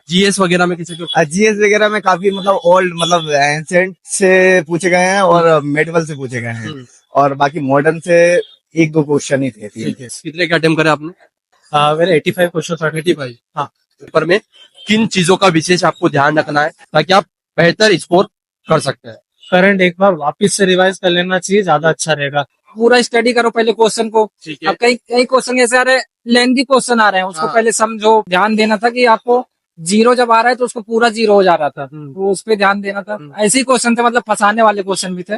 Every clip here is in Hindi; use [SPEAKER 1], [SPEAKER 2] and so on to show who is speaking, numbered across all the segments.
[SPEAKER 1] जीएस वगैरह में किसी को?
[SPEAKER 2] जीएस वगैरह में काफी मतलब ओल्ड मतलब एंसेंट से पूछे गए हैं और मेडिवल से पूछे गए हैं और बाकी मॉडर्न से एक दो क्वेश्चन ही थे।
[SPEAKER 1] ठीक है, कितने के अटेम्प्ट करे आपने?
[SPEAKER 3] मेरे 85 क्वेश्चन
[SPEAKER 1] 85।
[SPEAKER 3] हाँ।
[SPEAKER 1] पेपर में किन चीजों का विशेष आपको ध्यान रखना है ताकि आप बेहतर स्कोर कर सकते हैं?
[SPEAKER 3] करंट एक बार वापस से रिवाइज कर लेना चाहिए, ज्यादा अच्छा रहेगा।
[SPEAKER 4] पूरा स्टडी करो पहले क्वेश्चन को।
[SPEAKER 1] ठीक है।
[SPEAKER 4] अब कई कई क्वेश्चन ऐसे आ रहे हैं, लेंथी क्वेश्चन आ रहे हैं, उसको
[SPEAKER 1] हाँ।
[SPEAKER 4] पहले समझो। ध्यान देना था कि आपको जीरो जब आ रहा है तो उसको पूरा जीरो हो जा रहा था, तो उस पर ध्यान देना था। ऐसे ही क्वेश्चन थे, मतलब फंसाने वाले क्वेश्चन भी थे,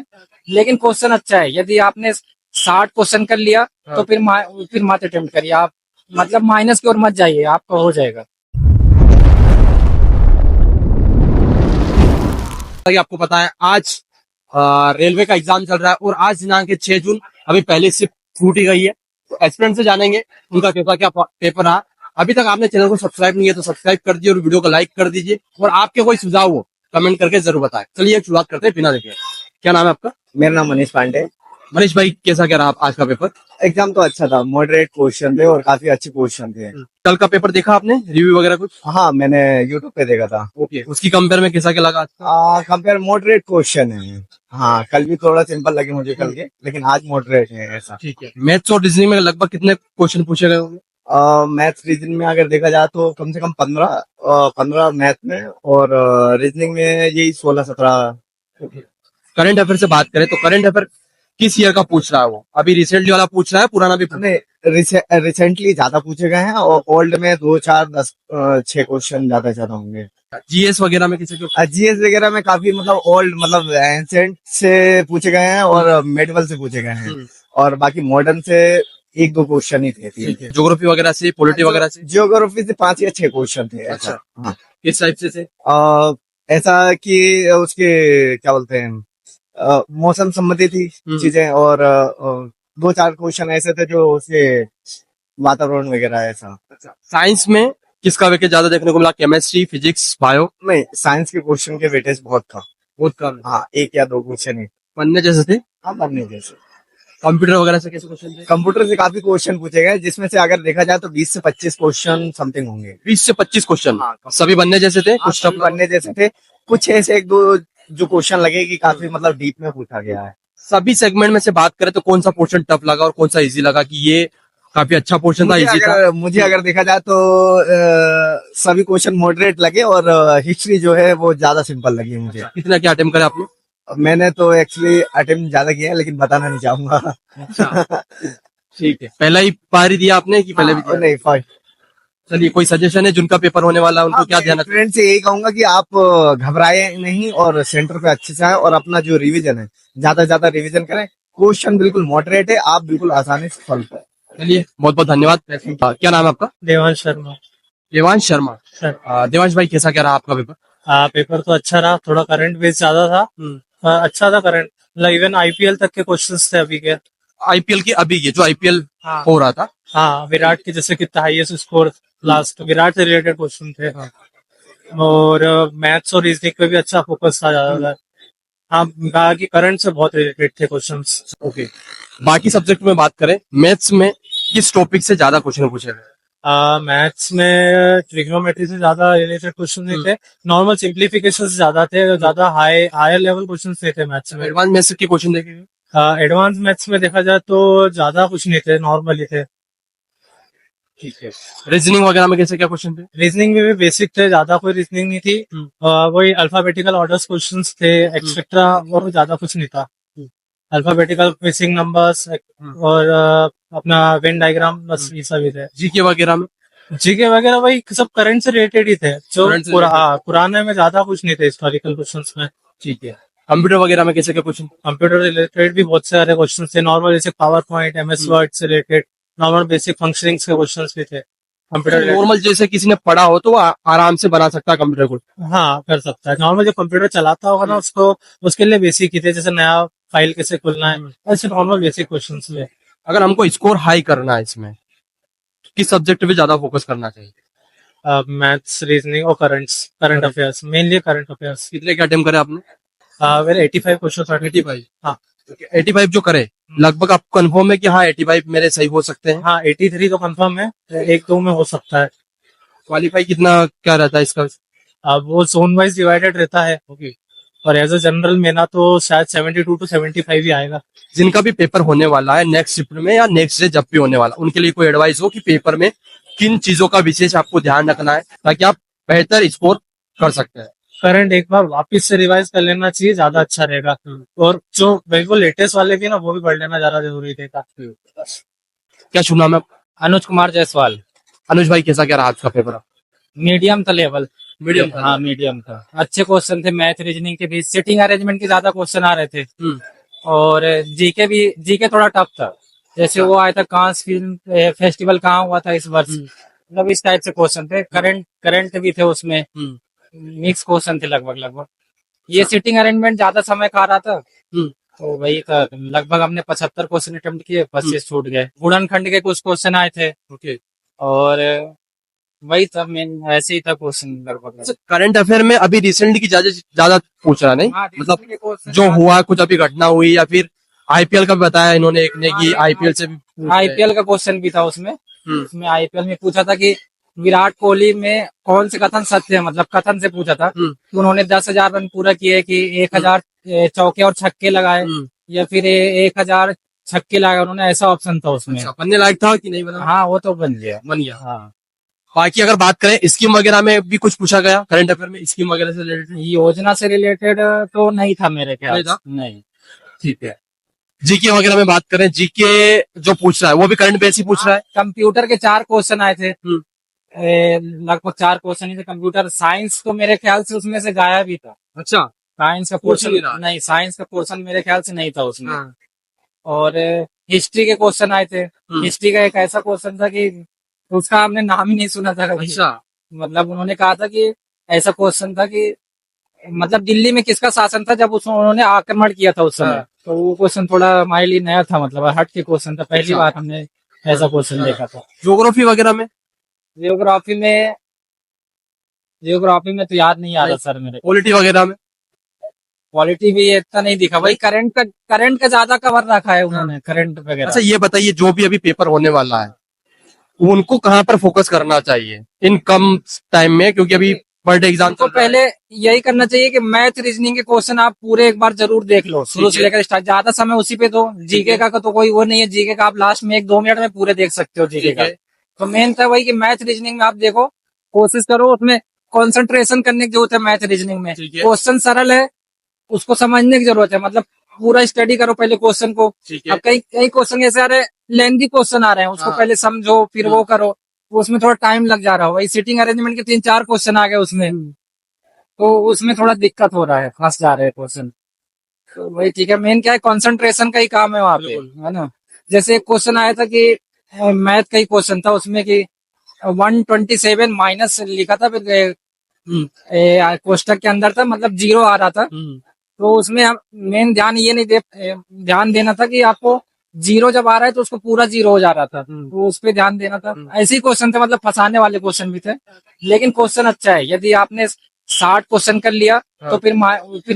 [SPEAKER 4] लेकिन क्वेश्चन अच्छा है। यदि आपने 60 क्वेश्चन कर लिया तो फिर मत अटेम्प्ट करिए आप, मतलब माइनस की ओर मत जाइए, आपका हो जाएगा।
[SPEAKER 1] कि आपको पता है आज रेलवे का एग्जाम चल रहा है और आज दिनांक है 6 जून। अभी पहले से छूट ही गई है, तो एस्पिरेंट से जानेंगे उनका कैसा क्या पेपर रहा। अभी तक आपने चैनल को सब्सक्राइब नहीं किया तो सब्सक्राइब कर दीजिए और वीडियो को लाइक कर दीजिए और आपके कोई सुझाव हो कमेंट करके जरूर बताएं। चलिए शुरुआत करते हैं बिना देखे। क्या नाम है आपका?
[SPEAKER 2] मेरा नाम मनीष पांडे।
[SPEAKER 1] मनीष भाई, कैसा क्या रहा आज का पेपर?
[SPEAKER 2] एग्जाम तो अच्छा था, मॉडरेट क्वेश्चन थे और काफी अच्छे क्वेश्चन थे।
[SPEAKER 1] कल का पेपर देखा आपने, रिव्यू वगैरह कुछ?
[SPEAKER 2] हाँ, मैंने यूट्यूब पे देखा था।
[SPEAKER 1] ओके, उसकी कंपेयर में कैसा क्या लगा?
[SPEAKER 2] कंपेयर मॉडरेट क्वेश्चन है। हाँ, कल भी थोड़ा सिंपल लगे मुझे कल के, लेकिन आज मॉडरेट है ऐसा।
[SPEAKER 1] ठीक है। मैथ्स और रीजनिंग में लगभग कितने क्वेश्चन पूछे गए होंगे?
[SPEAKER 2] मैथ्स रीजनिंग में अगर देखा जाए तो कम से कम 15 मैथ में और रीजनिंग में यही 16-17।
[SPEAKER 1] करंट अफेयर से बात करें तो करंट अफेयर किस ईयर का पूछ रहा है वो? अभी रिसेंटली वाला पूछ रहा है, पुराना भी?
[SPEAKER 2] रिसेंटली ज्यादा पूछे गए हैं और ओल्ड में 2, 4, 10, 6 क्वेश्चन ज्यादा होंगे।
[SPEAKER 1] जीएस वगैरह में किसी को?
[SPEAKER 2] जीएस वगैरह में काफी मतलब ओल्ड मतलब एंसेंट से पूछे गए हैं और मेडिवल से पूछे गए हैं और बाकी मॉडर्न से एक दो क्वेश्चन ही थे।
[SPEAKER 1] ज्योग्राफी वगैरह से, पॉलिटी वगैरह से?
[SPEAKER 2] जियोग्राफी से 5 या 6 क्वेश्चन थे।
[SPEAKER 1] अच्छा।
[SPEAKER 2] हाँ।
[SPEAKER 1] किस टाइप से थे?
[SPEAKER 2] ऐसा कि उसके क्या बोलते हैं, मौसम संबंधी थी चीजें और 2-4 क्वेश्चन ऐसे थे जो उसके वातावरण वगैरह ऐसा।
[SPEAKER 1] साइंस में किसका वेटेज ज्यादा देखने को मिला? Chemistry, physics, bio?
[SPEAKER 2] नहीं, साइंस के क्वेश्चन के वेटेज बहुत था।
[SPEAKER 1] बहुत कम?
[SPEAKER 2] हाँ, 1 या 2 क्वेश्चन ही
[SPEAKER 1] पढ़ने जैसे थे?
[SPEAKER 2] हाँ, बनने जैसे।
[SPEAKER 1] कंप्यूटर वगैरह से कैसे क्वेश्चन थे?
[SPEAKER 2] कंप्यूटर से काफी क्वेश्चन पूछे गए, जिसमें से अगर देखा जाए तो 20 से 25 क्वेश्चन समथिंग होंगे।
[SPEAKER 1] 20 से 25 क्वेश्चन?
[SPEAKER 2] हाँ,
[SPEAKER 1] सभी बनने जैसे थे? कुछ
[SPEAKER 2] सब बनने जैसे थे, कुछ ऐसे 1-2 जो क्वेश्चन लगे कि काफी मतलब डीप में पूछा गया है।
[SPEAKER 1] सभी सेगमेंट में से बात करें तो कौन सा पोर्शन टफ लगा और कौन सा इजी लगा कि ये काफी अच्छा पोर्शन था, इजी था?
[SPEAKER 2] मुझे अगर देखा जाए तो सभी क्वेश्चन मॉडरेट लगे और हिस्ट्री जो है वो ज्यादा सिंपल लगी मुझे।
[SPEAKER 1] कितना क्या अटेम्प्ट करे आपने?
[SPEAKER 2] मैंने तो एक्चुअली अटेम्प्ट ज्यादा किया है, लेकिन बताना नहीं चाहूंगा।
[SPEAKER 1] ठीक है। पहला ही बार ही दिया आपने कि पहले भी दिया?
[SPEAKER 2] नहीं, फर्स्ट।
[SPEAKER 1] चलिए, कोई सजेशन है जिनका पेपर होने वाला है उनको क्या ध्यान रखना?
[SPEAKER 2] फ्रेंड से यही कहूंगा कि आप घबराए नहीं और सेंटर पे अच्छे से आए और अपना जो रिवीजन है ज्यादा रिवीजन करें। क्वेश्चन बिल्कुल मॉडरेट है, आप बिल्कुल आसानी से सॉल्व करें।
[SPEAKER 1] चलिए, बहुत बहुत धन्यवाद। क्या नाम है आपका?
[SPEAKER 3] देवांश शर्मा।
[SPEAKER 1] देवांश शर्मा
[SPEAKER 3] सर।
[SPEAKER 1] देवांश भाई, कैसा क्या रहा आपका पेपर?
[SPEAKER 3] पेपर तो अच्छा रहा, थोड़ा करंट बेस ज्यादा था। अच्छा था करंट, मतलब इवन आईपीएल तक के क्वेश्चंस थे अभी के।
[SPEAKER 1] आईपीएल की अभी ये जो आईपीएल हो रहा था?
[SPEAKER 3] हाँ, विराट के जैसे कितना हाईएस्ट स्कोर लास्ट, विराट से रिलेटेड क्वेश्चन थे। और मैथ्स और रीजनिंग पे भी अच्छा फोकस था ज्यादातर। हाँ, कहा कि करंट से बहुत रिलेटेड थे क्वेश्चंस।
[SPEAKER 1] ओके। बाकी सब्जेक्ट में बात करें, मैथ्स में किस टॉपिक से ज्यादा क्वेश्चन पूछे गए?
[SPEAKER 3] मैथ्स में ट्रिग्नोमेट्री से ज्यादा रिलेटेड क्वेश्चन नहीं थे, नॉर्मल सिंप्लीफिकेशन से ज्यादा थे, ज्यादा हायर लेवल क्वेश्चन नहीं थे मैथ्स में।
[SPEAKER 1] एडवांस मैथ्स के क्वेश्चन देखे?
[SPEAKER 3] एडवांस मैथ्स में देखा जाए तो ज्यादा कुछ नहीं थे, नॉर्मल ही थे।
[SPEAKER 1] ठीक है। रीजनिंग वगैरह में कैसे क्या क्वेश्चन थे?
[SPEAKER 3] रीजनिंग में भी बेसिक थे, ज्यादा कोई रीजनिंग नहीं थी। वही अल्फाबेटिकल ऑर्डर्स क्वेश्चंस थे, एक्सेट्रा, और ज्यादा कुछ नहीं था। अल्फाबेटिकल मिसिंग नंबर्स और अपना वेन डायग्राम, बस ये सभी थे।
[SPEAKER 1] जीके वगैरह में?
[SPEAKER 3] जीके वगैरह वही सब करंट से रिलेटेड ही थे, जो पुराने में ज्यादा कुछ नहीं थे हिस्टोरिकल क्वेश्चंस में।
[SPEAKER 1] ठीक है। कंप्यूटर वगैरह में कैसे क्या क्वेश्चन?
[SPEAKER 3] कंप्यूटर रिलेटेड भी बहुत सारे क्वेश्चन थे, नॉर्मल जैसे पावर पॉइंट, एमएस वर्ड से रिलेटेड नॉर्मल बेसिक फंक्शनिंग्स के क्वेश्चन भी थे। कंप्यूटर
[SPEAKER 1] नॉर्मल जैसे किसी ने पढ़ा हो तो वो आराम से बना सकता है कंप्यूटर को?
[SPEAKER 3] हाँ, कर सकता है। नॉर्मल जो कंप्यूटर चलाता होगा ना, उसको उसके लिए बेसिक ही थे, जैसे नया फाइल कैसे खुलना है, ऐसे नॉर्मल बेसिक क्वेश्चन थे।
[SPEAKER 1] अगर हमको स्कोर हाई करना है इसमें, तो किस सब्जेक्ट पे ज्यादा फोकस करना चाहिए?
[SPEAKER 3] मैथ्स, रीजनिंग और current affairs, mainly current affairs.
[SPEAKER 1] कितने के अटेम्प्ट करे आपने?
[SPEAKER 3] मेरे 85 क्वेश्चन।
[SPEAKER 1] 85?
[SPEAKER 3] हाँ।
[SPEAKER 1] 85 जो करे, लगभग आपको कंफर्म है कि हाँ 85 मेरे सही हो सकते हैं?
[SPEAKER 3] हाँ, 83 तो कंफर्म है, 1-2 में हो सकता है।
[SPEAKER 1] क्वालिफाई कितना क्या रहता है इसका?
[SPEAKER 3] अब वो जोन वाइज डिवाइडेड रहता है। और एज अ जनरल मेना तो शायद 72 to 75 ही आएगा।
[SPEAKER 1] जिनका भी पेपर होने वाला है नेक्स्ट शिफ्ट में या नेक्स्ट डे जब भी होने वाला, उनके लिए कोई एडवाइस हो कि पेपर में किन चीजों का विशेष आपको ध्यान रखना है ताकि आप बेहतर स्कोर कर सकते हैं?
[SPEAKER 3] करंट एक बार वापस से रिवाइज कर लेना चाहिए, ज्यादा अच्छा रहेगा। और जो बिल्कुल लेटेस्ट वाले भी ना, वो भी पढ़ लेना ज्यादा जरूरी रहेगा।
[SPEAKER 1] क्या शुभ नाम है?
[SPEAKER 4] अनुज कुमार जायसवाल।
[SPEAKER 1] अनुज भाई, कैसा क्या रहा आपका पेपर?
[SPEAKER 4] मीडियम था लेवल।
[SPEAKER 1] मीडियम था।
[SPEAKER 4] हाँ मीडियम था, अच्छे क्वेश्चन थे, मैथ रीजनिंग के भी, सिटिंग अरेंजमेंट के ज्यादा क्वेश्चन आ रहे थे। और जीके थोड़ा टफ था। जैसे वो आया था कांस फिल्म फेस्टिवल कहाँ हुआ था इस वर्ष, मतलब इस टाइप से क्वेश्चन थे। करंट भी थे उसमें, मिक्स क्वेश्चन थे लगभग। ये सिटिंग अरेंजमेंट ज्यादा समय खा रहा था, तो वही था। लगभग हमने 75 क्वेश्चन अटेम्प्ट किए, 25 छूट गए। गुणनखंड के कुछ क्वेश्चन आए थे। और वही था मेन, ऐसे ही था क्वेश्चन लगभग।
[SPEAKER 1] करंट अफेयर में अभी रिसेंटली की ज्यादा पूछ रहा नहीं,
[SPEAKER 4] हाँ,
[SPEAKER 1] मतलब
[SPEAKER 4] recently के question
[SPEAKER 1] जो हुआ कुछ अभी घटना हुई, या फिर आईपीएल का भी बताया इन्होंने एक ने कि आईपीएल से भी पूछ रहे हैं।
[SPEAKER 4] आईपीएल का क्वेश्चन भी था उसमें। उसमें आईपीएल में पूछा था कि विराट कोहली में कौन से कथन सत्य है, मतलब कथन से पूछा था कि उन्होंने 10,000 रन पूरा किए कि 1,000 चौके और छक्के लगाए, या फिर 1,000 छक्के लगाए उन्होंने, ऐसा ऑप्शन था उसमें।
[SPEAKER 1] अच्छा, बनने लायक था कि नहीं बना?
[SPEAKER 4] हाँ वो तो बन गया।
[SPEAKER 1] बन गया।
[SPEAKER 4] हाँ,
[SPEAKER 1] बाकी अगर बात करें स्कीम वगैरह में भी कुछ पूछा गया करंट अफेयर में, स्कीम वगैरह से रिलेटेड?
[SPEAKER 4] योजना से रिलेटेड तो नहीं था मेरे ख्याल
[SPEAKER 1] नहीं था?
[SPEAKER 4] से, नहीं।
[SPEAKER 1] ठीक है। जीके वगैरह में बात करें, जीके जो पूछ रहा है वो भी करंट बेस ही पूछ रहा है?
[SPEAKER 4] कंप्यूटर के 4 क्वेश्चन आए थे, लगभग 4 क्वेश्चन ही थे। कंप्यूटर साइंस तो मेरे ख्याल से उसमें से गायब ही था।
[SPEAKER 1] अच्छा,
[SPEAKER 4] साइंस का
[SPEAKER 1] Portion ही
[SPEAKER 4] पोर्शन
[SPEAKER 1] रहा।
[SPEAKER 4] नहीं, साइंस का पोर्शन मेरे ख्याल से नहीं था उसमें।
[SPEAKER 1] हाँ।
[SPEAKER 4] और हिस्ट्री के क्वेश्चन आए थे। हिस्ट्री का एक ऐसा क्वेश्चन था कि उसका हमने नाम ही नहीं सुना था कभी।
[SPEAKER 1] अच्छा,
[SPEAKER 4] मतलब उन्होंने कहा था कि ऐसा क्वेश्चन था कि मतलब दिल्ली में किसका शासन था जब उन्होंने आक्रमण किया था उस समय।
[SPEAKER 1] हाँ।
[SPEAKER 4] तो वो क्वेश्चन थोड़ा हमारे लिए नया था, मतलब हट के क्वेश्चन था, पहली
[SPEAKER 1] अच्छा।
[SPEAKER 4] बार हमने ऐसा क्वेश्चन देखा था।
[SPEAKER 1] ज्योग्राफी वगैरह में?
[SPEAKER 4] जियोग्राफी में तो याद नहीं आ रहा सर मेरे।
[SPEAKER 1] पॉलिटी वगैरह में?
[SPEAKER 4] क्वालिटी भी इतना नहीं दिखा, वही करंट का ज्यादा कवर रखा है उन्होंने, करंट वगैरह।
[SPEAKER 1] अच्छा, ये बताइए जो भी अभी पेपर होने वाला है उनको कहाँ पर फोकस करना चाहिए इन कम टाइम में, क्योंकि अभी बर्ड एग्जाम
[SPEAKER 4] तो पहले यही करना चाहिए कि मैथ रीजनिंग के क्वेश्चन आप पूरे एक बार जरूर देख लो, शुरू से लेकर स्टार्ट। ज्यादा समय उसी पे दो। जीके का तो कोई वो नहीं है, जीके का आप लास्ट में 1-2 मिनट में पूरे देख सकते हो जीके का। तो मेन था वही कि मैथ रीजनिंग में आप देखो, कोशिश करो, उसमें कंसंट्रेशन करने की जरूरत है। मैथ रीजनिंग में क्वेश्चन सरल है, उसको समझने की जरूरत है, मतलब पूरा स्टडी करो पहले क्वेश्चन को। अब कई क्वेश्चन ऐसे आ रहे हैं, लेंथी क्वेश्चन आ रहे हैं, उसको पहले समझो फिर वो करो, उसमें थोड़ा टाइम लग जा रहा हो। वही सिटिंग अरेंजमेंट के 3-4 क्वेश्चन आ गए उसमें, तो उसमें थोड़ा दिक्कत हो रहा है, फंस जा रहे हैं क्वेश्चन। तो वही ठीक है, मेन क्या है, कंसंट्रेशन का ही काम है वहाँ पे, है ना। जैसे एक क्वेश्चन आया था कि मैथ का ही क्वेश्चन था उसमें कि 127 माइनस लिखा था, फिर कोष्टक के अंदर था, मतलब 0 आ रहा था। तो उसमें मेन ध्यान देना था कि आपको 0 जब आ रहा है तो उसको पूरा 0 हो जा रहा था, तो उस पर ध्यान देना था। ऐसे ही क्वेश्चन थे, मतलब फंसाने वाले क्वेश्चन भी थे, लेकिन क्वेश्चन अच्छा है। यदि आपने 60 क्वेश्चन कर लिया तो फिर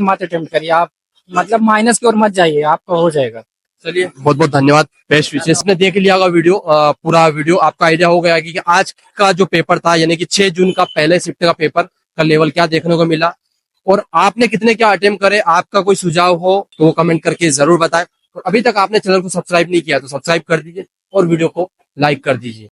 [SPEAKER 4] मत अटेम्प्ट करिए आप, मतलब माइनस की ओर मत जाइए, आपका हो जाएगा।
[SPEAKER 1] चलिए, बहुत बहुत धन्यवाद। बेस्ट विशेष ने देख लिया होगा वीडियो, पूरा वीडियो आपका आइडिया हो गया कि आज का जो पेपर था, यानी कि 6 जून का पहले शिफ्ट का पेपर का लेवल क्या देखने को मिला, और आपने कितने क्या अटेम्प्ट करे। आपका कोई सुझाव हो तो वो कमेंट करके जरूर बताएं। और अभी तक आपने चैनल को सब्सक्राइब नहीं किया तो सब्सक्राइब कर दीजिए और वीडियो को लाइक कर दीजिए।